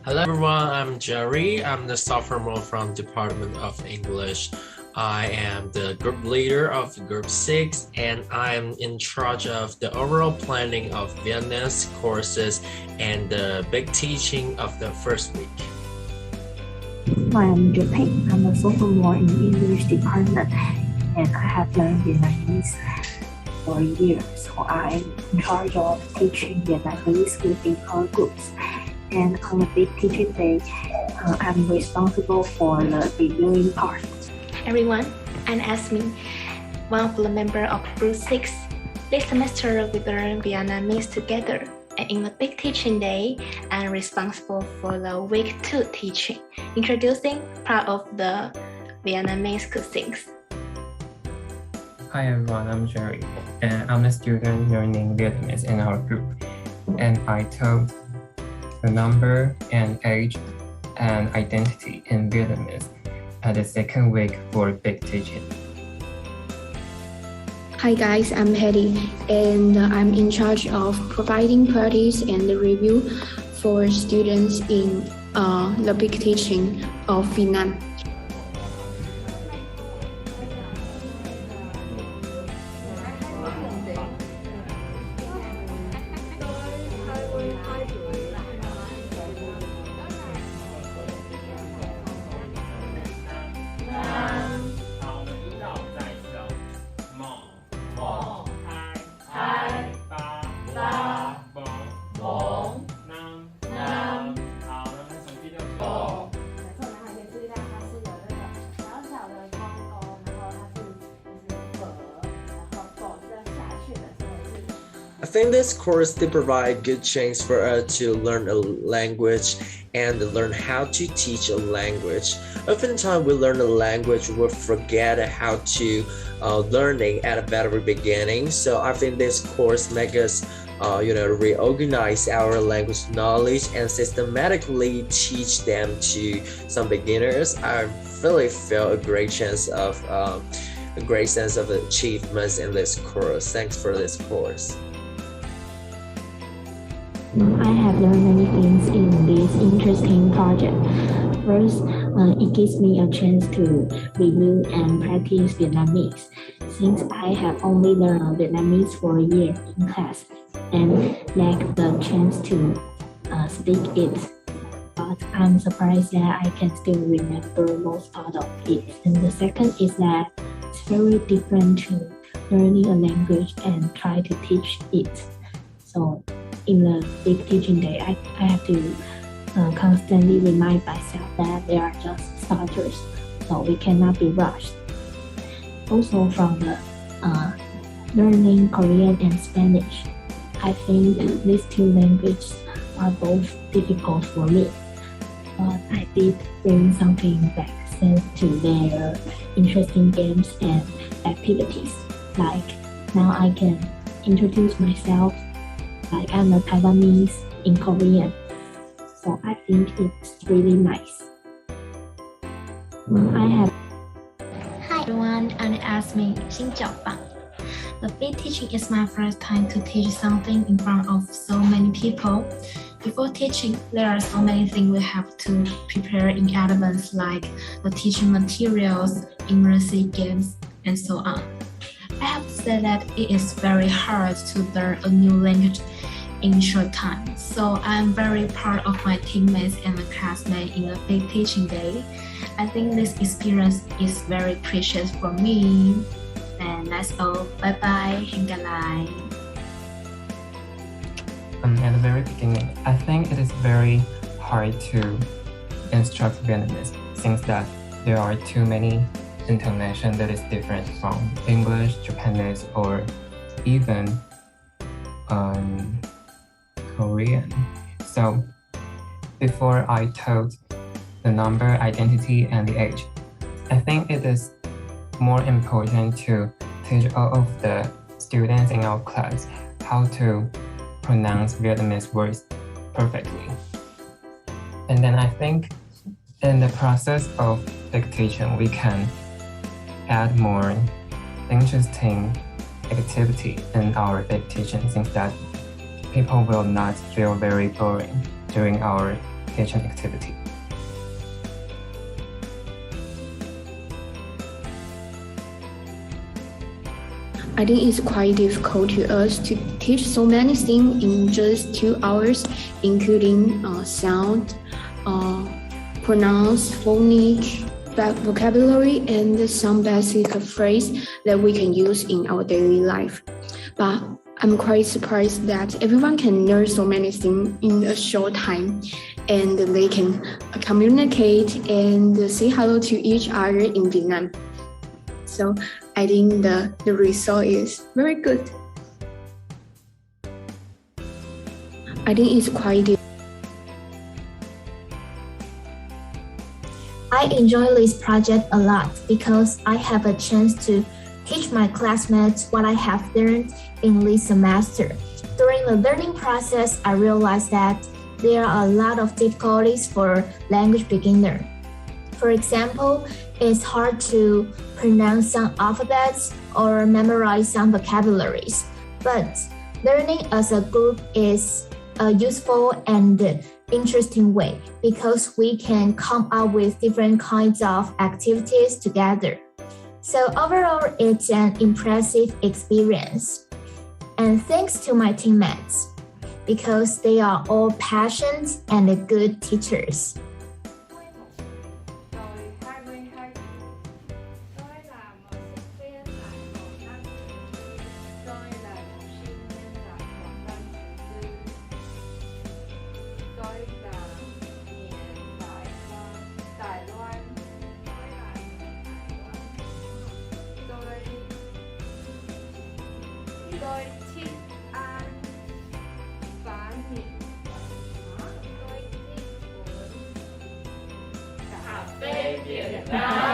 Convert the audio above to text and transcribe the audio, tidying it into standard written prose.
Hello everyone, I'm Jarry. I'm the sophomore from Department of English. I am the group leader of Group 6 and I'm in charge of the overall planning of Vietnamese courses and the big teaching of the first week. Hi, I'm Joting. I'm a sophomore in English department and I have learned Vietnamese for a year. So I'm in charge of teaching Vietnamese within our groups. And on a big teaching day, I'm responsible for the reviewing part. Everyone, I'm Esme, one of the members of Group 6. This semester we learn Vietnamese together, and in the big teaching day, I'm responsible for the week 2 teaching, introducing part of the Vietnamese cuisines. Hi everyone, I'm Jarry, and I'm a student learning Vietnamese in our group. And I taught the number and age and identity in Vietnamese at the second week for big teaching. Hi guys, I'm Hedy and I'm in charge of providing practice and the review for students in the big teaching of Vietnam. I think this course did provide good chance for us to learn a language and learn how to teach a language. Oftentimes we learn a language, we forget how to learning at the very beginning. So I think this course makes us reorganize our language knowledge and systematically teach them to some beginners. I really feel a great sense of achievements in this course. Thanks for this course. I have learned many things in this interesting project. First, it gives me a chance to review and practice Vietnamese, since I have only learned Vietnamese for a year in class and lack the chance to speak it. But I'm surprised that I can still remember most part of it. And the second is that it's very different to learning a language and try to teach it. So in the big teaching day, I have to constantly remind myself that they are just starters, so we cannot be rushed. Also from the learning Korean and Spanish, I think these two languages are both difficult for me, but I did bring something back thanks to their interesting games and activities. Like now I can introduce myself like I'm a Taiwanese in Korean, so I think it's really nice. Hi everyone, I'm Esme. 新脚棒. The big teaching is my first time to teach something in front of so many people. Before teaching, there are so many things we have to prepare in advance, like the teaching materials, immersive games, and so on. I have to say that it is very hard to learn a new language in short time. So I'm very proud of my teammates and the classmates in the big teaching day. I think this experience is very precious for me. And that's all. Bye bye. Hẹn gặp lại. At the very beginning, I think it is very hard to instruct Vietnamese since that there are too many intonation that is different from English, Japanese, or even Korean. So before I taught the number, identity, and the age, I think it is more important to teach all of the students in our class how to pronounce Vietnamese words perfectly. And then I think in the process of big teaching, we can add more interesting activity in our big teaching, since that people will not feel very boring during our teaching activity. I think it's quite difficult to us to teach so many things in just 2 hours, including sound, pronounce, phonics, vocabulary, and some basic phrase that we can use in our daily life. But I'm quite surprised that everyone can learn so many things in a short time, and they can communicate and say hello to each other in Vietnam. So I think the result is very good. I think it's quite. I enjoy this project a lot because I have a chance to teach my classmates what I have learned in this semester. During the learning process, I realized that there are a lot of difficulties for language beginner. For example, it's hard to pronounce some alphabets or memorize some vocabularies. But learning as a group is a useful and interesting way because we can come up with different kinds of activities together. So overall, it's an impressive experience. And thanks to my teammates, because they are all passionate and good teachers. Tôi thích ăn bánh mì. Tôi thích uống cà phê Việt Nam.